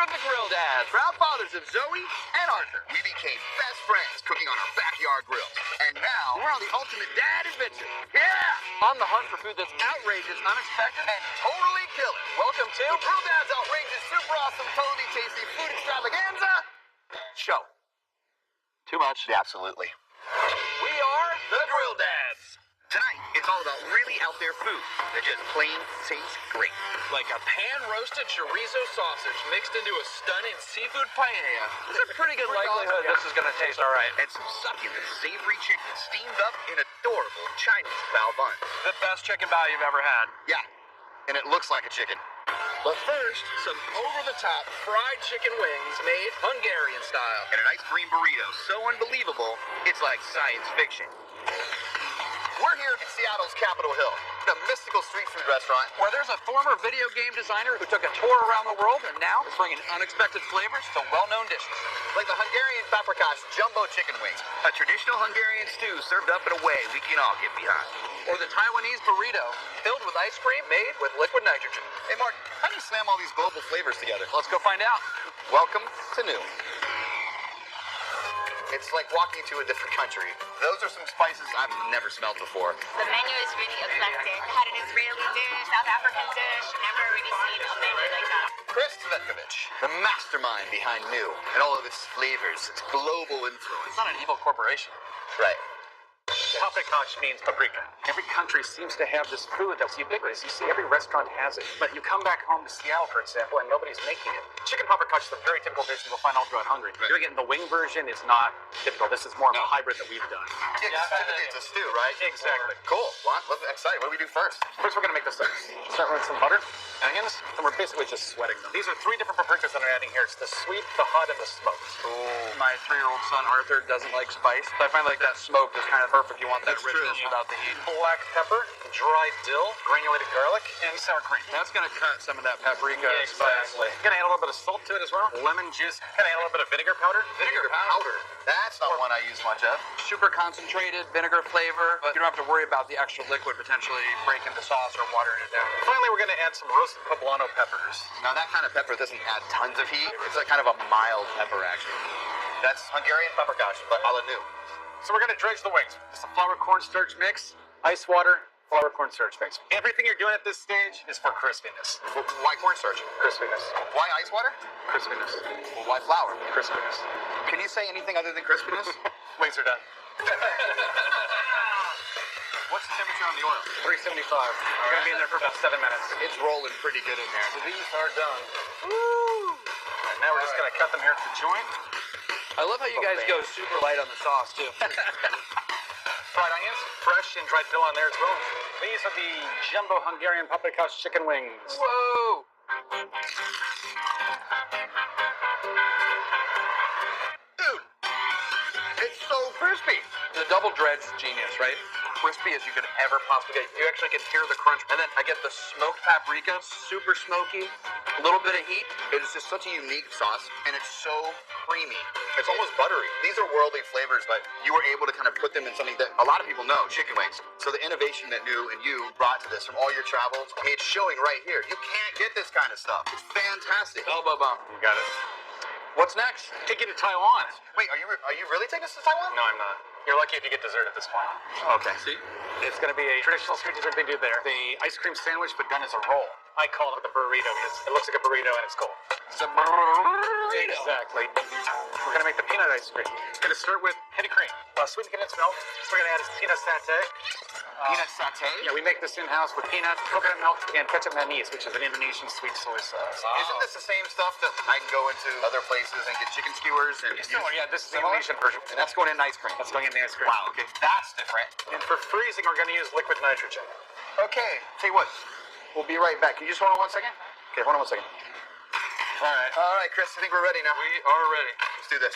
We're the Grill Dads, proud fathers of Zoe and Arthur. We became best friends cooking on our backyard grills. And now, We're on the ultimate dad adventure. Yeah! On the hunt for food that's outrageous, unexpected, and totally killer. Welcome to the Grill Dad's outrageous, super awesome, totally tasty food extravaganza show. Too much. Yeah, absolutely. We are the Grill Dads. Tonight, it's all about really out there food that just plain tastes great. Like a pan-roasted chorizo sausage mixed into a stunning seafood paella. There's a pretty good likelihood this is going to taste all right. And some succulent, savory chicken steamed up in adorable Chinese bao buns. The best chicken bao you've ever had. Yeah, and it looks like a chicken. But first, some over-the-top fried chicken wings made Hungarian style. And an ice cream burrito so unbelievable, it's like science fiction. We're here at Seattle's Capitol Hill, a mystical street food restaurant where there's a former video game designer who took a tour around the world and now is bringing unexpected flavors to well-known dishes. like the Hungarian paprikash jumbo chicken wings, a traditional Hungarian stew served up in a way we can all get behind. Or the Taiwanese burrito filled with ice cream made with liquid nitrogen. Hey Mark, how do you slam all these global flavors together? Let's go find out. Welcome to New. It's like walking to a different country. Those are some spices I've never smelled before. The menu is really eclectic. I had an Israeli dish, South African dish. Never really seen a menu like that. Chris Cvetkovic, the mastermind behind New, and all of its flavors, its global influence. It's not an evil corporation. Right. Paprikash means paprika. Every country seems to have this food that's ubiquitous. You see, every restaurant has it. But you come back home to Seattle, for example, and nobody's making it. Chicken paprikash is a very typical dish you'll find all throughout Hungary. Right. You're getting the wing version. It's not typical. This is more of a hybrid that we've done. Yeah, 'cause typically it's a stew, right? Exactly. Cool. Well, I'm excited. What do we do first? First, we're going to make the sauce. Start with some butter, onions, and we're basically just sweating them. These are three different paprikas that I'm adding here. It's the sweet, the hot, and the smoked. My 3-year-old son Arthur doesn't like spice, so I find like that smoke is kind of perfect. You want that That's richness true. without the heat. Black pepper, dried dill, granulated garlic, and sour cream. That's gonna cut some of that paprika spice. Exactly. Gonna add a little bit of salt to it as well. Lemon juice. Gonna add a little bit of vinegar powder. Vinegar powder. That's not one I use much of. Super concentrated vinegar flavor, but you don't have to worry about the extra liquid potentially breaking the sauce or watering it down. Finally, we're gonna add some roasted poblano peppers. Now that kind of pepper doesn't add tons of heat. It's like kind of a mild pepper, actually. That's Hungarian paprikash, but a la New. So we're gonna dredge the wings. Just a flour cornstarch mix, ice water, flour cornstarch mix. Everything you're doing at this stage is for crispiness. Why cornstarch? Crispiness. Why ice water? Crispiness. Well, why flour? Crispiness. Can you say anything other than crispiness? Wings are done. What's the temperature on the oil? 375. We're gonna be in there for about 7 minutes. It's rolling pretty good in there. These are done. Woo! And now we're just gonna cut them here at the joint. I love how you guys go super light on the sauce too. Fried onions, fresh and dried dill on there as well. These are the jumbo Hungarian paprikash chicken wings. Whoa! Dude, it's so crispy. The double dredge is genius, right? Crispy as you could ever possibly get. You actually can hear the crunch. And then I get the smoked paprika, super smoky, a little bit of heat. It is just such a unique sauce, and it's so creamy. It's almost buttery. These are worldly flavors, but you were able to kind of put them in something that a lot of people know, chicken wings. So the innovation that New and you brought to this from all your travels, it's showing right here. You can't get this kind of stuff. It's fantastic. Elbow bump. You got it. What's next? Take you to Taiwan. Wait, are you really taking us to Taiwan? No, I'm not. You're lucky if you get dessert at this point. Okay. See? It's going to be a traditional street dessert they do there. The ice cream sandwich, but done as a roll. I call it the burrito because it looks like a burrito and it's cold. It's a burrito. Exactly. We're going to make the peanut ice cream. It's going to start with heavy cream, sweetened condensed milk. We're going to add peanut satay. Peanut satay? Yeah, we make this in-house with peanut, coconut milk, and ketchup manis, which is an Indonesian sweet soy sauce. Isn't this the same stuff that I can go into other places and get chicken skewers and Similar, yeah, this is the Similar? Indonesian version. And that's going in ice cream. That's going in the ice cream. Wow, okay, that's different. And for freezing, we're going to use liquid nitrogen. Okay, tell you what, we'll be right back. Can you just hold on 1 second? Okay, hold on 1 second. All right, Chris, I think we're ready now. We are ready. Let's do this.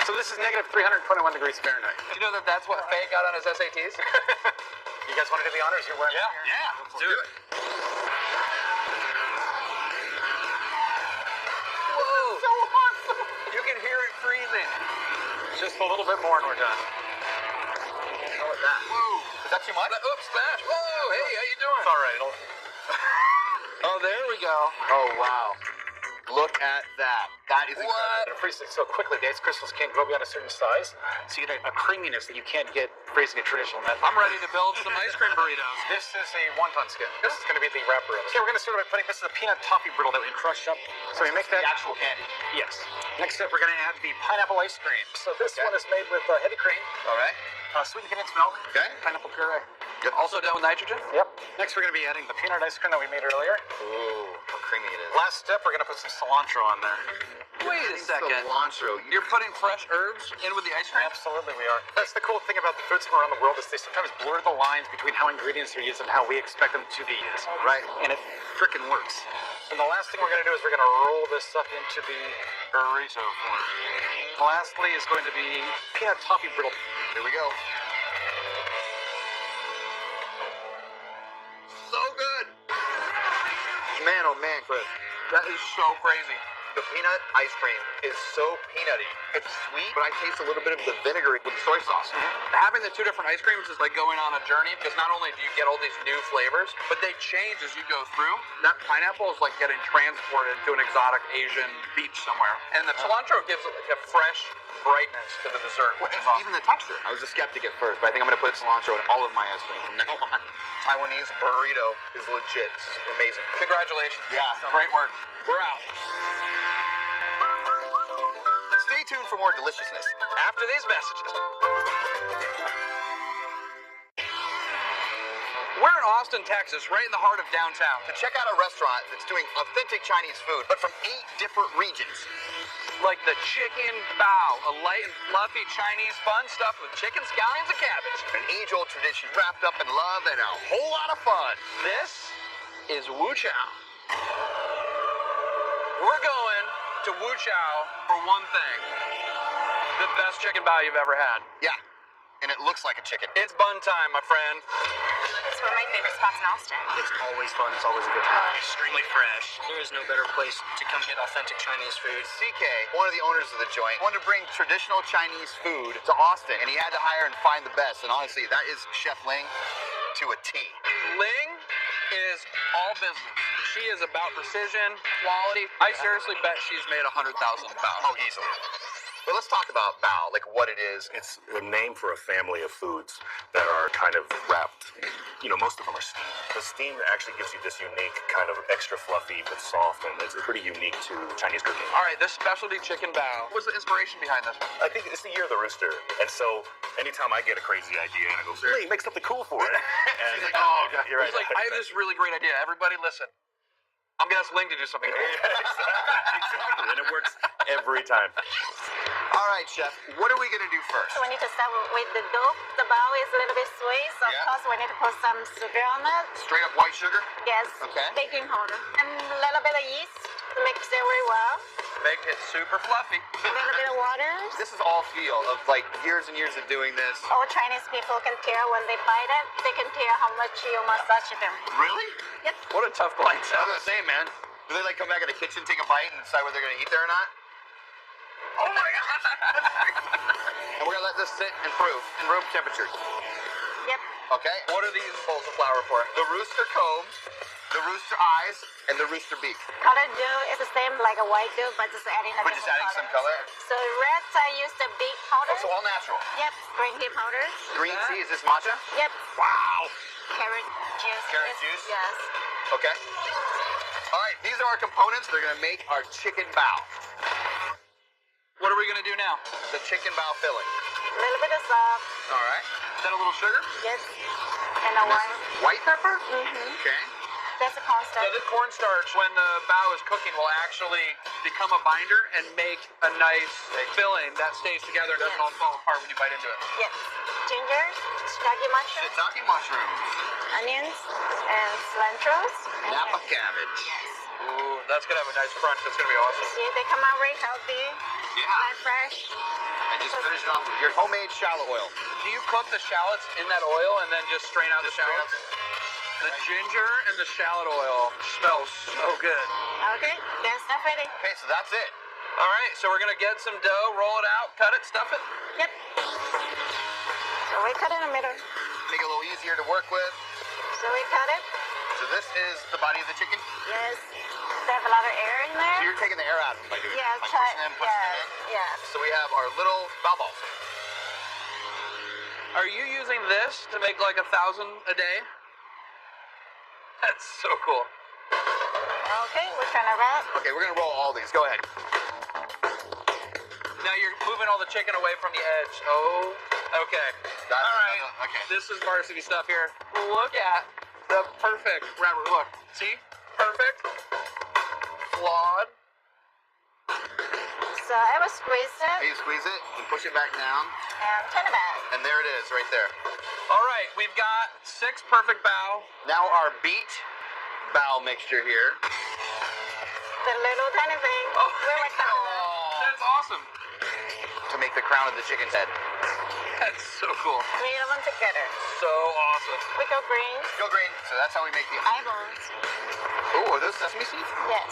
So this is negative 321 degrees Fahrenheit. Do you know that that's what Faye got on his SATs? You guys want to do the honors? You're wearing it here? Yeah, let's do it. Whoa! So awesome! You can hear it freezing. Just a little bit more and we're done. How about that? Whoa! Is that too much? Oops, smash! Whoa! Hey, how you doing? It's all right. Oh, there we go. Oh, wow. Look at that. That is What? It freezes so quickly, the ice crystals can't grow beyond a certain size, so you get a creaminess that you can't get freezing a traditional method. I'm ready to build some ice cream burritos. This is a wonton skin. This is going to be the wrapper of it. Okay, we're going to start by putting this is a peanut toffee brittle that we crush up. So we make that the actual candy. Yes. Next up, we're going to add the pineapple ice cream. So this one is made with heavy cream, All right. sweetened condensed milk, Okay. pineapple puree. Also done with nitrogen? Yep. Next, we're going to be adding the peanut ice cream that we made earlier. Ooh, how creamy it is. Last step, we're going to put some cilantro on there. Wait a second. Cilantro. You're putting fresh herbs in with the ice cream? Absolutely, we are. That's the cool thing about the foods from around the world is they sometimes blur the lines between how ingredients are used and how we expect them to be used. Right. And it frickin' works. And the last thing we're going to do is we're going to roll this up into the burrito form. Lastly is going to be peanut toffee brittle. Here we go. So good. Man, oh man, Chris. That is so crazy. The peanut ice cream is so peanutty. It's sweet, but I taste a little bit of the vinegar with the soy sauce. Having the two different ice creams is like going on a journey because not only do you get all these new flavors, but they change as you go through. That pineapple is like getting transported to an exotic Asian beach somewhere. And the cilantro gives it like a fresh brightness to the dessert, which is awesome. Even the texture. I was a skeptic at first, but I think I'm going to put cilantro in all of my ice cream from now on. Taiwanese burrito is legit. This is amazing. Congratulations. Yeah. Great work. We're out. Stay tuned for more deliciousness. After these messages. We're in Austin, Texas, right in the heart of downtown. To check out a restaurant that's doing authentic Chinese food, but from 8 different regions. Like the chicken bao, a light and fluffy Chinese bun stuffed with chicken, scallions, and cabbage. An age-old tradition wrapped up in love and a whole lot of fun. This is Wu Chow. We're going to Wu Chow for one thing. The best chicken bao you've ever had. Yeah, and it looks like a chicken. It's bun time, my friend. It's one of my favorite spots in Austin. It's always fun. It's always a good time. Extremely fresh. There is no better place to come get authentic Chinese food. CK, one of the owners of the joint, wanted to bring traditional Chinese food to Austin, and he had to hire and find the best. And honestly, that is Chef Ling to a T. Ling is all business. She is about precision, quality. I seriously bet she's made 100,000 bao. Oh, easily. But let's talk about bao, like what it is. It's a name for a family of foods that are kind of wrapped. You know, most of them are steamed. The steam actually gives you this unique kind of extra fluffy but soft, and it's pretty unique to Chinese cooking. All right, this specialty chicken bao. What was the inspiration behind this? I think it's the year of the rooster, and so anytime I get a crazy idea and I go, "Hey, make something cool for it," and She's like, oh, God, you're right. He's like, I have this really great idea. Everybody listen. I'm gonna ask Ling to do something cool. Exactly, and it works every time. All right, Chef, what are we going to do first? So we need to start with the dough. The bao is a little bit sweet, so Yeah. of course we need to put some sugar on it. Straight up white sugar? Yes. Okay. Baking powder. And a little bit of yeast to mix it very well. Make it super fluffy. A little bit of water. This is all feel of like years and years of doing this. All Chinese people can tell when they bite it, they can tell how much you massage them. Really? Yep. What a tough bite. I was gonna say, man. Do they like come back in the kitchen, take a bite, and decide whether they're gonna eat there or not? Oh my god! And we're gonna let this sit and proof in room temperature. Yep. Okay? What are these bowls of flour for? The rooster combs, the rooster eyes, and the rooster beak. Colored dough is the same like a white dough, but just adding a But just different adding some color. color. So red, I use the beet powder. Oh, so all natural. Yep. Green tea powder. Green tea, is this matcha? Yep. Wow! Carrot juice. Carrot Yes. juice? Yes. Okay. All right, these are our components. They're gonna make our chicken bao. What are we gonna do now? The chicken bao filling. A little bit of salt. All right. Is that a little sugar? Yes. And a This wine. is white pepper? Mm-hmm. Okay. That's a constant. So this cornstarch, when the bao is cooking, will actually become a binder and make a nice filling that stays together and doesn't all fall apart when you bite into it. Yes. Ginger, shiitake mushroom, Shiitake mushrooms. onions, and cilantros. and Napa carrots. cabbage. Yes. Ooh, that's gonna have a nice crunch. That's gonna be awesome. See, they come out very healthy, Yeah. and fresh. And just finish it off with your homemade shallot oil. Do you cook the shallots in that oil and then just strain out the shallots? The ginger and the shallot oil smells so good. Okay, that's stuff ready. Okay, so that's it. All right, so we're gonna get some dough, roll it out, cut it, stuff it. Yep. So we cut in the middle. Make it a little easier to work with. So we cut it. So this is the body of the chicken. Yes. They have a lot of air in So there. you're taking the air out of them by doing Yeah, like try. pushing them in. Yeah. So we have our little bow balls. Are you using this to make like 1,000 a day? That's so cool. Okay, we're trying to wrap. Okay, we're gonna roll all these. Go ahead. Now you're moving all the chicken away from the edge. Oh, okay. All right. Okay. This is varsity stuff here. Look at the perfect wrapper. Look. See? Perfect. Flawed. So I will squeeze it You squeeze it and push it back down, and turn it back. and there it is, right there. All right. We've got 6 perfect bow. Now our beet bow mixture here. The little tiny thing. Oh, We're working on that. that's awesome. To make the crown of the chicken's head. That's so cool. 3 of them together. So awesome. We go green. Go green. So that's how we make the. Eyeballs. Oh, are those sesame seeds? Yes.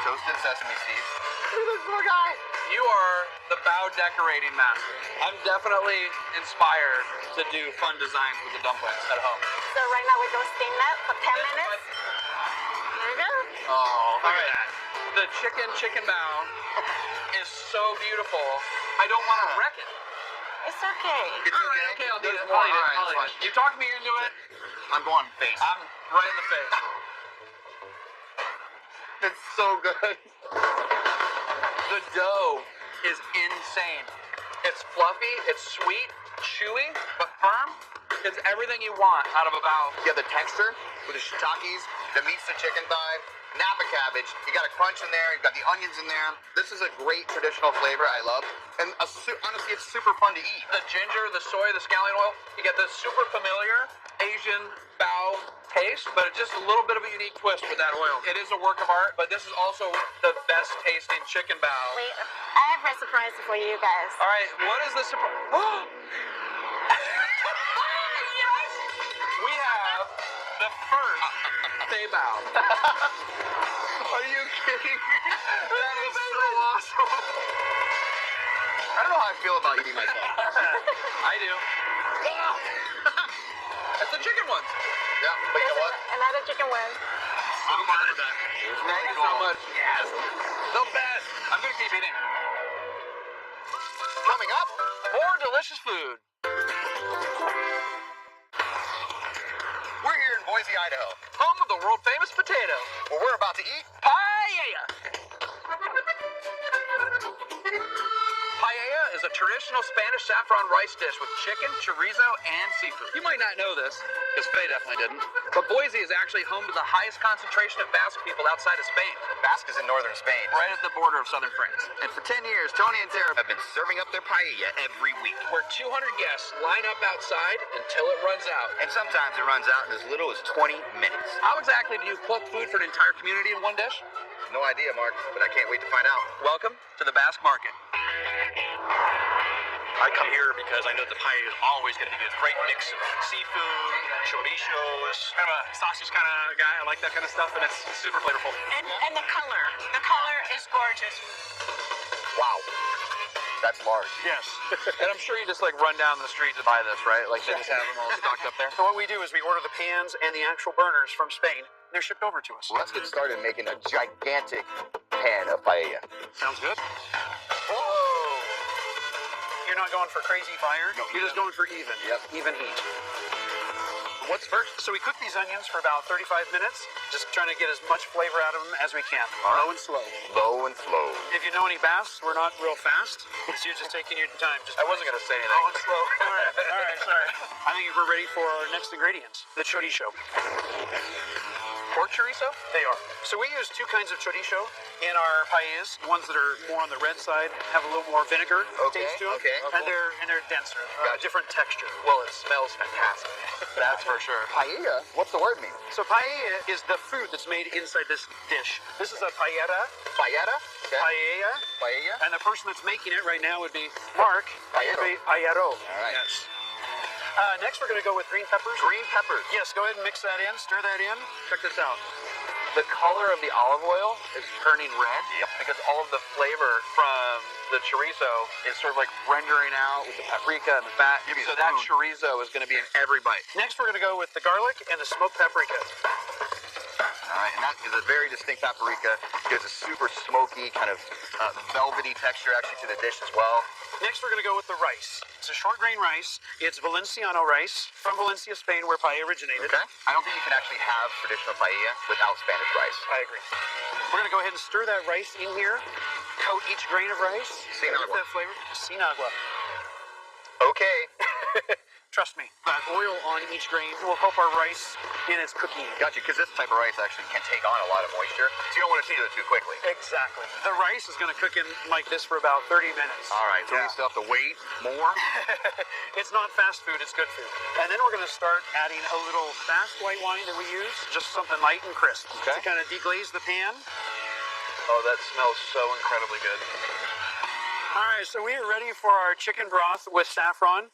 Toasted sesame seeds. Look at this poor guy. You are the bow decorating master. I'm definitely inspired to do fun designs with the dumplings at home. So right now we're going to steam that for 10 minutes. There we go. Oh, All right. The chicken bow is so beautiful. I don't want to wreck it. It's okay. It's All right, okay, I'll do There's it. more. I'll eat it. All right, I'll that's eat it. You talked me into it. I'm going face. I'm right in the face. It's so good. The dough is insane. It's fluffy, it's sweet, chewy, but firm. It's everything you want out of a bow. You have the texture with the shiitakes, the meats, the chicken thigh, Napa cabbage. You got a crunch in there. You've got the onions in there. This is a great traditional flavor I love. And honestly, it's super fun to eat. The ginger, the soy, the scallion oil, you get this super familiar Asian bow taste, but it's just a little bit of a unique twist with that oil. It is a work of art, but this is also the best tasting chicken bow. Wait, I have a surprise for you guys. All right, what is the surprise? Yes! We have the first Fei Bao. Are you kidding me? That is so awesome. I don't know how I feel about eating myself. I do. That's the chicken ones. Yeah, but you know what? Another chicken one. I'm fine with that. It's Thank really you so cool. much. Yes. The best. I'm going to keep eating. Coming up, More delicious food. we're here in Boise, Idaho, Home of the world famous potato. where we're about to eat. Paella. Paella is a traditional Spanish saffron rice dish with chicken, chorizo, and seafood. You might not know this, because Faye definitely didn't, but Boise is actually home to the highest concentration of Basque people outside of Spain, Basque is in northern Spain. right at the border of southern France, And for 10 years, Tony and Sarah have been serving up their paella every week. where 200 guests line up outside until it runs out. And sometimes it runs out in as little as 20 minutes. How exactly do you cook food for an entire community in one dish? No idea, Mark, but I can't wait to find out. Welcome to the Basque Market. I come here because I know the paella is always going to be good. Great mix of seafood, chorizos. I'm a sausage kind of guy. I like that kind of stuff, and it's super flavorful. And the color is gorgeous. Wow. That's large. Yes. And I'm sure you just like run down the street to buy this, right? Like they just have them all stocked up there. So what we do is we order the pans and the actual burners from Spain. They're shipped over to us. Let's get started making a gigantic pan of paella. Sounds good. Whoa! You're not going for crazy fire. No, You're just going for even. Yep. Even heat. What's first? So we cook these onions for about 35 minutes, just trying to get as much flavor out of them as we can. Low and slow. Low and slow. If you know any Basques, we're not real fast. So you're just taking your time. Just I wasn't gonna say low anything. and slow. All right, sorry. I think we're ready for our next ingredients, the chorizo. Pork chorizo? They are. So we use two kinds of chorizo in our paellas. Ones that are more on the red side have a little more vinegar taste to them, okay. and they're denser, different texture. Well, it smells fantastic. That's for sure. Paella? What's the word mean? So paella is the food that's made inside this dish. This is a paella, Paella? Okay. paella, Paella? and the person that's making it right now would be Mark. Paellero. Paellero. All right. Yes. Next, we're going to go with green peppers. Green peppers. Yes, go ahead and mix that in, stir that in. Check this out. The color of the olive oil is turning red because all of the flavor from the chorizo is sort of like rendering out with the paprika and the fat. Give me So a that spoon. chorizo is going to be in every bite. Next, we're going to go with the garlic and the smoked paprika. All right, and that is a very distinct paprika. Gives a super smoky, kind of velvety texture actually to the dish as well. Next, we're going to go with the rice. It's a short grain rice. It's Valenciano rice from Valencia, Spain, where paella originated. Okay. I don't think you can actually have traditional paella without Spanish rice. I agree. We're going to go ahead and stir that rice in here. Coat each grain of rice. Sin with agua. that flavor. Sin agua. Okay. Trust me, that oil on each grain will help our rice in its cooking. Got you, because this type of rice actually can take on a lot of moisture, so you don't want to do it too quickly. Exactly. The rice is going to cook in like this for about 30 minutes. All right, so we still have to wait more. It's not fast food, it's good food. And then we're going to start adding a little fast white wine that we use, just something light and crisp to kind of deglaze the pan. Oh, that smells so incredibly good. All right, so we are ready for our chicken broth with saffron.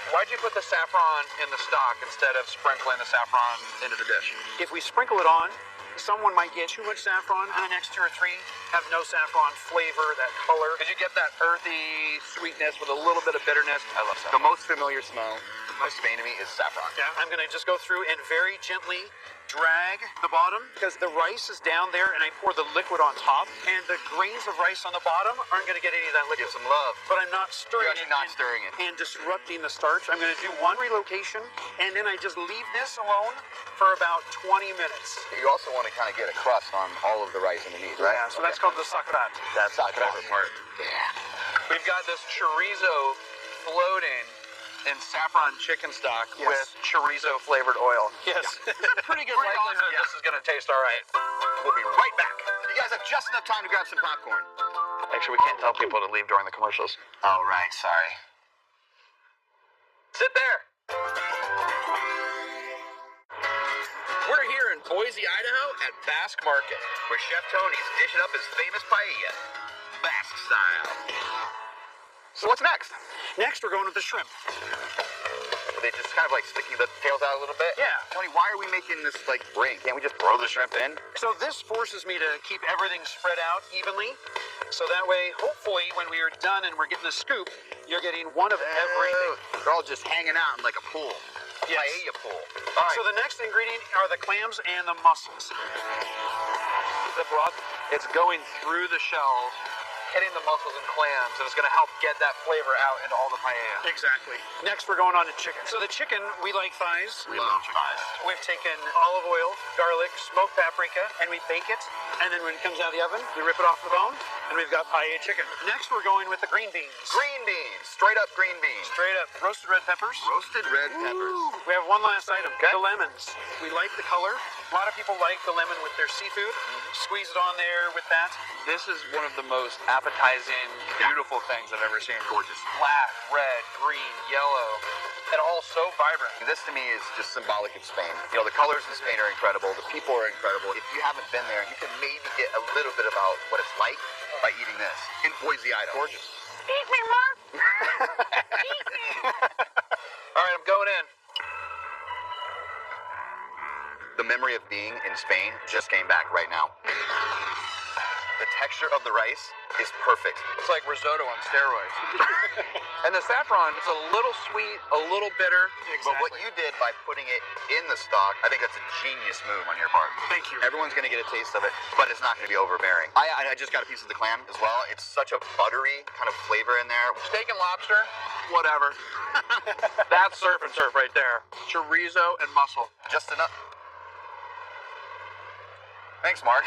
Why'd you put the saffron in the stock instead of sprinkling the saffron into the dish? If we sprinkle it on, someone might get too much saffron, and the next 2 or 3 have no saffron flavor, that color. Because you get that earthy sweetness with a little bit of bitterness. I love The saffron. most familiar smell of Spain to me is saffron. Yeah, I'm going to just go through and very gently drag the bottom because the rice is down there and I pour the liquid on top, and the grains of rice on the bottom aren't going to get any of that liquid. Give some love. But I'm not stirring You're actually not and, stirring it. and disrupting the starch. I'm going to do one relocation, and then I just leave this alone for about 20 minutes. You also want to kind of get a crust on all of the rice underneath, right? Yeah, so that's called the sacrat. That's my favorite part. We've got this chorizo floating in saffron chicken stock Yes. with chorizo flavored oil. Yes. Pretty good likelihood this is going to taste all right. We'll be right back. You guys have just enough time to grab some popcorn. Actually, we can't tell people to leave during the commercials. All right, sorry. Sit there. We're here in Boise, Idaho at Basque Market. Where Chef Tony's dishing up his famous paella, Basque style. So what's next? Next, we're going with the shrimp. Are they just kind of like sticking the tails out a little bit? Yeah. Tony, why are we making this like ring? Can't we just throw the shrimp in? So this forces me to keep everything spread out evenly. So that way, hopefully, when we are done and we're getting the scoop, you're getting one of everything. They're all just hanging out in like a pool. Yes. Paella pool. All right. So the next ingredient are the clams and the mussels. The broth, it's going through the shells, hitting the mussels and clams, and it's going to help get that flavor out into all the paella. Exactly. Next, we're going on to chicken. So the chicken, we like thighs. We love thighs. We've taken olive oil, garlic, smoked paprika, and we bake it. And then when it comes out of the oven, we rip it off the bone, and we've got paella chicken. Next, we're going with the green beans. Green beans. Straight up green beans. Straight up roasted red peppers. Roasted red peppers. We have one last item, Okay. the lemons. We like the color. A lot of people like the lemon with their seafood. Squeeze it on there with that. This is one of the most appetizing, beautiful things I've ever seen. Gorgeous. Black, red, green, yellow, and all so vibrant. This to me is just symbolic of Spain. You know, the colors in Spain are incredible. The people are incredible. If you haven't been there, you can maybe get a little bit about what it's like by eating this in Boise, Idaho. Gorgeous. Eat me, Mom. Eat me. All right, I'm going in. The memory of being in Spain just came back right now. The texture of the rice is perfect. It's like risotto on steroids. And the saffron, it's a little sweet, a little bitter. But what you did by putting it in the stock, I think that's a genius move on your part. Thank you. Everyone's going to get a taste of it, but it's not going to be overbearing. I just got a piece of the clam as well. It's such a buttery kind of flavor in there. Steak and lobster, whatever. That's surf and turf right there. Chorizo and mussel. Just enough. Thanks, Mark.